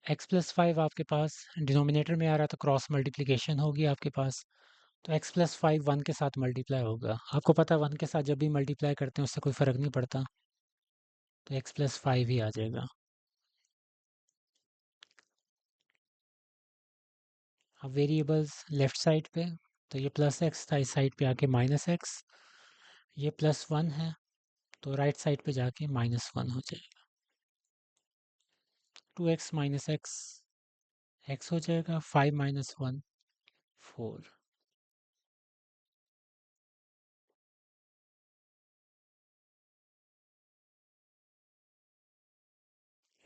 X plus five आपके पास denominator में आ रहा, तो क्रॉस मल्टीप्लिकेशन होगी आपके पास। तो एक्स प्लस फाइव वन के साथ मल्टीप्लाई होगा। आपको पता है वन के साथ जब भी मल्टीप्लाई करते हैं उससे कोई फ़र्क नहीं पड़ता, तो एक्स प्लस फाइव ही आ जाएगा। अब वेरिएबल्स लेफ्ट साइड पे, तो ये प्लस एक्स था, इस साइड पे आके माइनस एक्स। ये प्लस वन है, तो राइट साइड पे जाके माइनस वन हो जाएगा। Two x minus x, x हो जाएगा। Five minus one, four.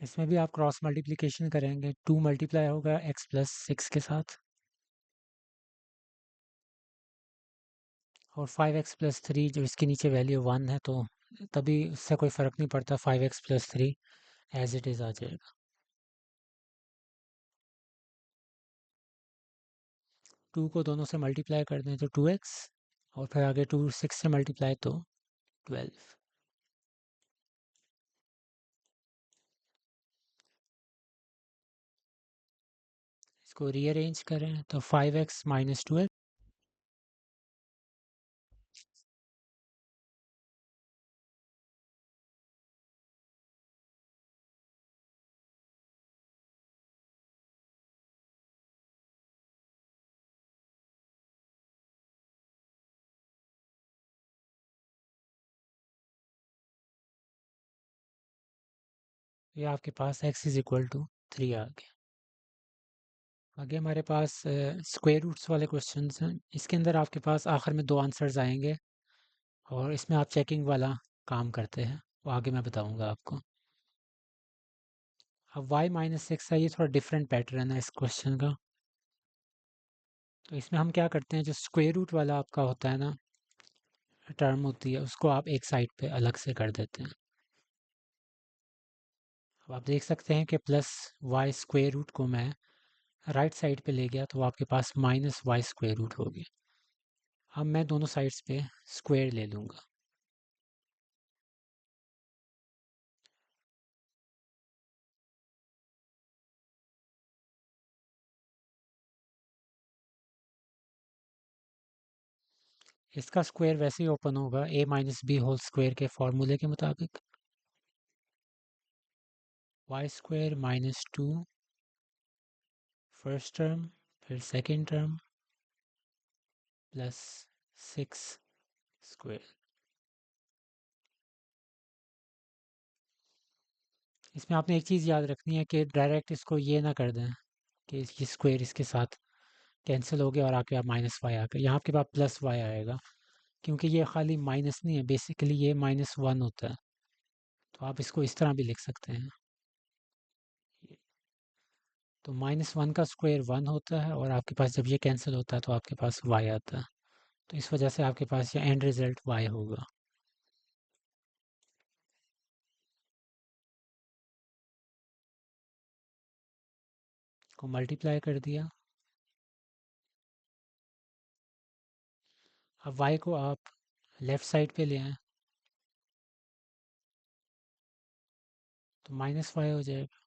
इसमें भी आप क्रॉस मल्टीप्लिकेशन करेंगे, टू मल्टीप्लाई होगा एक्स प्लस सिक्स के साथ, और फाइव एक्स प्लस थ्री, जो इसके नीचे वैल्यू वन है, तो तभी उससे कोई फ़र्क नहीं पड़ता, five X plus three as it is आ जाएगा। टू को दोनों से मल्टीप्लाई कर दें तो टू एक्स, और फिर आगे टू सिक्स से मल्टीप्लाई तो ट्वेल्व। इसको रीअरेंज करें तो five X minus two X, ये आपके पास X is equal to three आ गया। आगे हमारे पास स्क्वायर रूट्स वाले क्वेश्चंस हैं। इसके अंदर आपके पास आखिर में दो आंसर्स आएंगे, और इसमें आप चेकिंग वाला काम करते हैं, वो आगे मैं बताऊंगा आपको। अब y माइनस सिक्स है, ये थोड़ा डिफरेंट पैटर्न है इस क्वेश्चन का। तो इसमें हम क्या करते हैं, जो स्क्वायर रूट वाला आपका होता है ना, टर्म होती है, उसको आप एक साइड पे अलग से कर देते हैं। अब आप देख सकते हैं कि प्लस वाई स्क्वायर रूट को मैं राइट साइड पे ले गया, तो आपके पास माइनस वाई स्क्वायर रूट हो गया। अब मैं दोनों साइड्स पे स्क्वायर ले लूँगा। इसका स्क्वायर वैसे ही ओपन होगा A minus B whole square के फॉर्मूले के मुताबिक। Y square minus two first term, फिर second term, plus six square. इसमें आपने एक चीज़ याद रखनी है कि डायरेक्ट इसको ये ना कर दें कि ये स्क्वायर इसके साथ कैंसिल हो गया और आपके पास माइनस वाई आ गया। यहाँ आपके पास प्लस वाई आएगा, क्योंकि ये खाली माइनस नहीं है, बेसिकली ये माइनस वन होता है। तो आप इसको इस तरह भी लिख सकते हैं। तो माइनस वन का स्क्वायर वन होता है, और आपके पास जब ये कैंसिल होता है तो आपके पास वाई आता है। तो इस वजह से आपके पास ये एंड रिजल्ट वाई होगा। को मल्टीप्लाई कर दिया। अब वाई को आप लेफ्ट साइड पे ले आए, तो माइनस वाई हो जाएगा।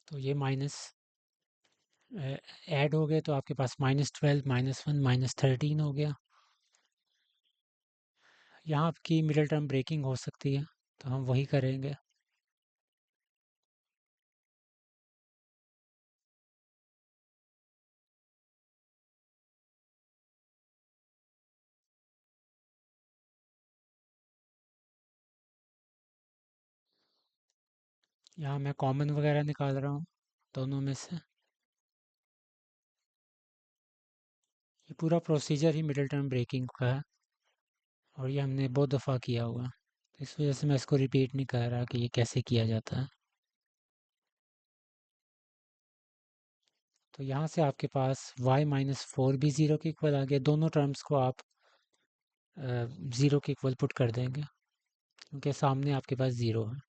तो ये माइनस ऐड हो गए, तो आपके पास minus twelve minus one minus thirteen हो गया। यहाँ आपकी मिडिल टर्म ब्रेकिंग हो सकती है, तो हम वही करेंगे। यहाँ मैं कॉमन वगैरह निकाल रहा हूँ दोनों में से। ये पूरा प्रोसीजर ही मिडिल टर्म ब्रेकिंग का है, और ये हमने बहुत दफ़ा किया हुआ है, तो इस वजह से मैं इसको रिपीट नहीं कर रहा कि ये कैसे किया जाता है। तो यहाँ से आपके पास y माइनस फोर भी ज़ीरो के इक्वल आ गया। दोनों टर्म्स को आप ज़ीरो के इक्वल पुट कर देंगे, क्योंकि सामने आपके पास ज़ीरो है।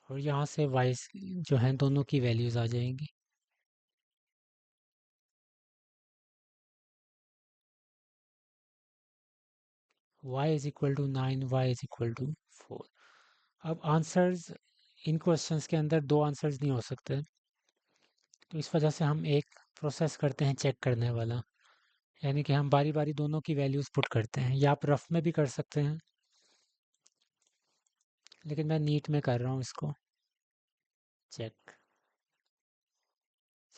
और यहाँ से y जो है दोनों की वैल्यूज़ आ जाएंगी। y is equal to 9, y is equal to 4। अब आंसर्स इन क्वेश्चंस के अंदर दो आंसर्स नहीं हो सकते, तो इस वजह से हम एक प्रोसेस करते हैं चेक करने वाला, यानी कि हम बारी बारी दोनों की वैल्यूज़ पुट करते हैं, या आप रफ में भी कर सकते हैं, लेकिन मैं नीट में कर रहा हूँ इसको चेक।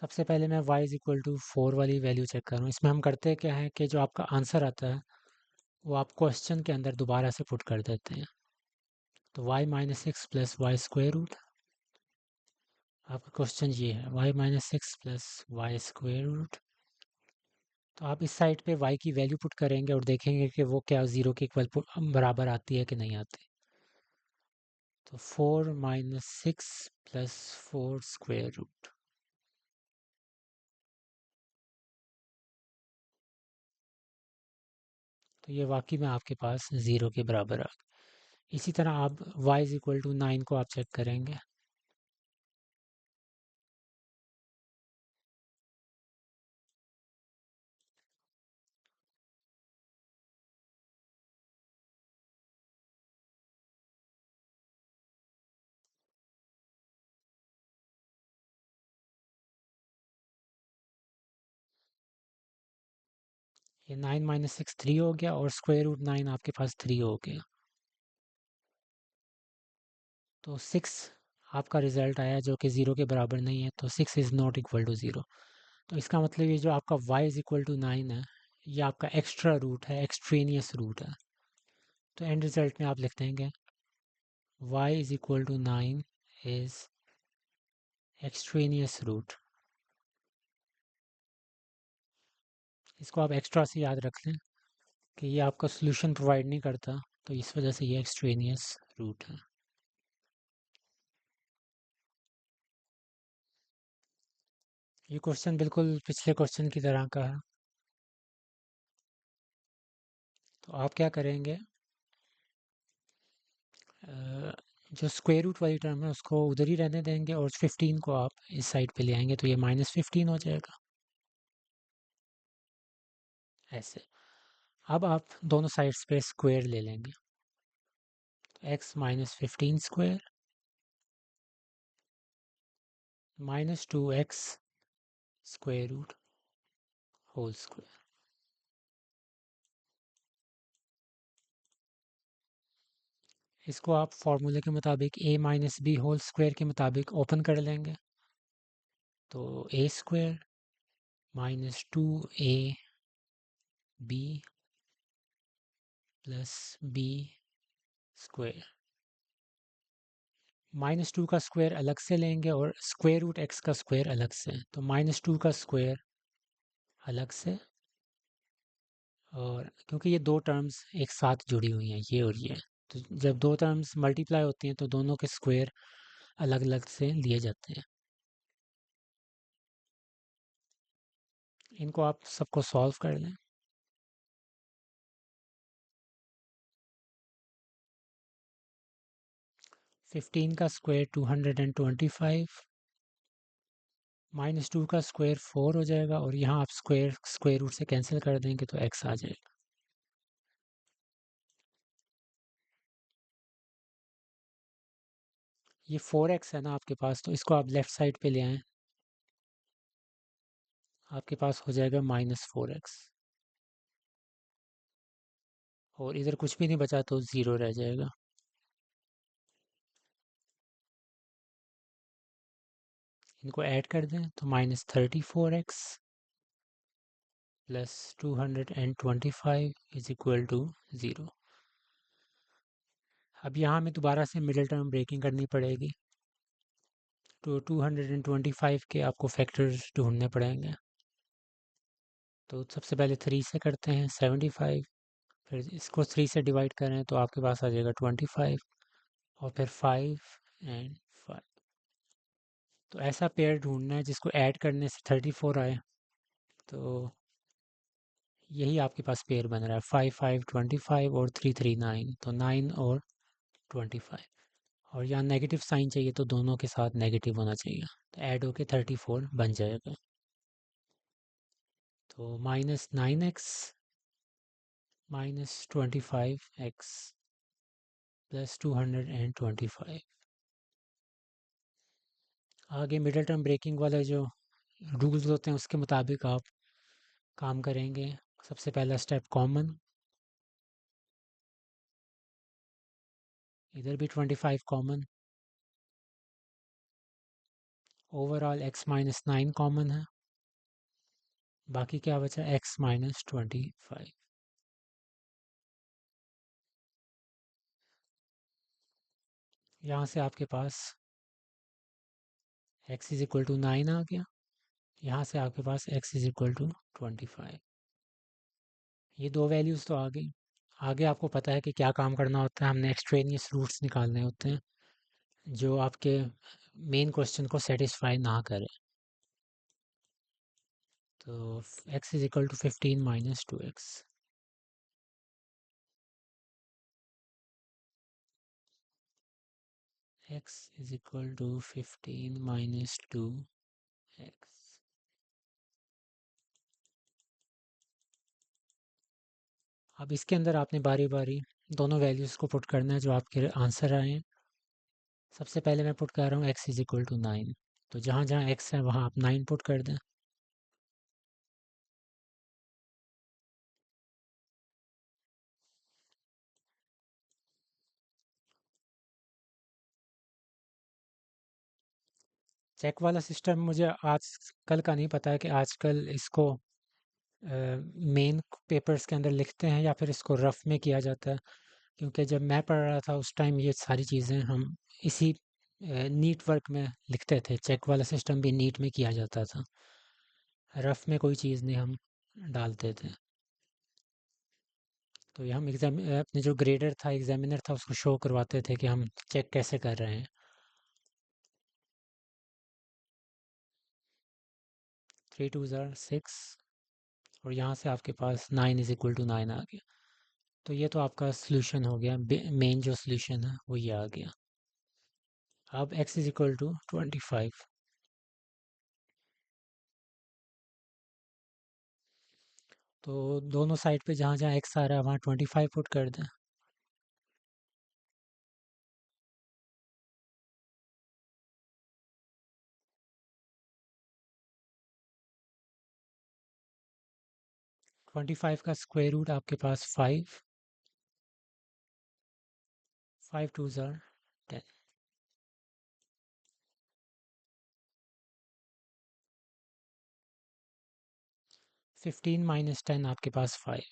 सबसे पहले मैं y इज इक्वल टू 4 वाली वैल्यू चेक कर रहा हूँ। इसमें हम करते क्या है कि जो आपका आंसर आता है वो आप क्वेश्चन के अंदर दोबारा से पुट कर देते हैं। तो y minus six plus y square root, आपका क्वेश्चन ये है y minus six plus y square root. तो आप इस साइड पे y की वैल्यू पुट करेंगे और देखेंगे कि वो क्या ज़ीरो के इक्वल बराबर आती है कि नहीं आती। तो 4 minus six plus 4 square root, तो ये वाकई में आपके पास ज़ीरो के बराबर आ गया। इसी तरह आप y इज इक्वल टू 9 को आप चेक करेंगे। ये 9 माइनस सिक्स 3 हो गया और स्क्वायर रूट 9 आपके पास 3 हो गया। तो 6 आपका रिजल्ट आया जो कि ज़ीरो के बराबर नहीं है, तो 6 is not equal to zero. तो इसका मतलब ये जो आपका y इज़ इक्वल टू 9 है, ये आपका एक्स्ट्रा रूट है, एक्सट्रेनियस रूट है। तो एंड रिजल्ट में आप लिख देंगे y is equal to 9 is extraneous root. इसको आप एक्स्ट्रा से याद रख लें कि ये आपका सोल्यूशन प्रोवाइड नहीं करता, तो इस वजह से ये एक्सट्रेनियस रूट है। ये क्वेश्चन बिल्कुल पिछले क्वेश्चन की तरह का है। तो आप क्या करेंगे, अ, जो स्क्वायर रूट वाली टर्म है उसको उधर ही रहने देंगे और 15 को आप इस साइड पे ले आएंगे, तो ये माइनस 15 हो जाएगा ऐसे। अब आप दोनों साइड्स पे स्क्वायर ले लेंगे, तो x minus 15 square minus 2x square root whole square. इसको आप फॉर्मूले के मुताबिक a minus B whole square के मुताबिक ओपन कर लेंगे, तो a square minus 2ab plus b square. Minus two का स्क्वायर अलग से लेंगे और स्क्वायर रूट एक्स का स्क्वायर अलग से, तो माइनस टू का स्क्वायर अलग से, और क्योंकि ये दो टर्म्स एक साथ जुड़ी हुई हैं ये और ये, तो जब दो टर्म्स मल्टीप्लाई होती हैं तो दोनों के स्क्वायर अलग अलग से लिए जाते हैं। इनको आप सबको सॉल्व कर लें। 15 का स्क्वायर 225, माइनस टू का स्क्वायर 4 हो जाएगा, और यहाँ आप स्क्वायर स्क्वायर रूट से कैंसिल कर देंगे तो एक्स आ जाएगा। ये 4x है ना आपके पास, तो इसको आप लेफ्ट साइड पे ले आएँ, आपके पास हो जाएगा -4x, और इधर कुछ भी नहीं बचा तो ज़ीरो रह जाएगा। इनको ऐड कर दें तो -34x plus 225 is equal to zero. अब यहाँ हमें दोबारा से मिडिल टर्म ब्रेकिंग करनी पड़ेगी, तो 225 के आपको फैक्टर्स ढूंढने पड़ेंगे। तो सबसे पहले 3 से करते हैं 75, फिर इसको 3 से डिवाइड करें तो आपके पास आ जाएगा 25, और फिर 5 एंड 5। तो ऐसा पेयर ढूंढना है जिसको ऐड करने से 34 आए, तो यही आपके पास पेयर बन रहा है 5 5 25 और 3 3 9, तो 9 और 25। और यहाँ नेगेटिव साइन चाहिए तो दोनों के साथ नेगेटिव होना चाहिए, तो ऐड होके 34 बन जाएगा। तो -9x -25x +225। आगे मिडिल टर्म ब्रेकिंग वाले जो रूल्स होते हैं उसके मुताबिक आप काम करेंगे। सबसे पहला स्टेप कॉमन, इधर भी 25 कॉमन, ओवरऑल x-9 कॉमन है, बाकी क्या बचा x-25। यहाँ से आपके पास x इज इक्वल टू 9 आ गया, यहाँ से आपके पास x इज इक्वल टू 25। ये दो वैल्यूज़ तो आ गई। आगे आपको पता है कि क्या काम करना होता है, हमने एक्सट्रेनियस रूट्स निकालने होते हैं जो आपके मेन क्वेश्चन को सेटिस्फाई ना करें। तो x is equal to 15 minus 2x। x is equal to 15 minus 2x। अब इसके अंदर आपने बारी बारी दोनों वैल्यूज़ को पुट करना है जो आपके आंसर आए हैं। सबसे पहले मैं पुट कर रहा हूँ x इज इक्वल टू 9, तो जहाँ जहाँ x है वहाँ आप 9 पुट कर दें। चेक वाला सिस्टम मुझे आज कल का नहीं पता है कि आजकल इसको मेन पेपर्स के अंदर लिखते हैं या फिर इसको रफ में किया जाता है, क्योंकि जब मैं पढ़ रहा था उस टाइम ये सारी चीज़ें हम इसी नीट वर्क में लिखते थे। चेक वाला सिस्टम भी नीट में किया जाता था, रफ में कोई चीज़ नहीं हम डालते थे। तो ये हम एग्जाम अपने जो ग्रेडर था एग्जामिनर था उसको शो करवाते थे कि हम चेक कैसे कर रहे हैं। 3 2 ज़ार 6, और यहाँ से आपके पास 9 इज इक्वल टू 9 आ गया। तो ये तो आपका सोल्यूशन हो गया, मेन जो सोल्यूशन है वो ये आ गया। अब x इज इक्वल टू 25, तो दोनों साइड पे जहाँ जहाँ x आ रहा है वहाँ 25 पुट कर दें। 25 का स्क्वायर रूट आपके पास 5, 5 2 ज़ार 10। 15 माइनस 10 आपके पास 5,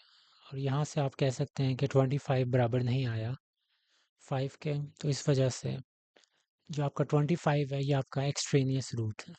और यहाँ से आप कह सकते हैं कि 25 बराबर नहीं आया 5 के, तो इस वजह से जो आपका 25 है ये आपका एक्सट्रेनियस रूट है।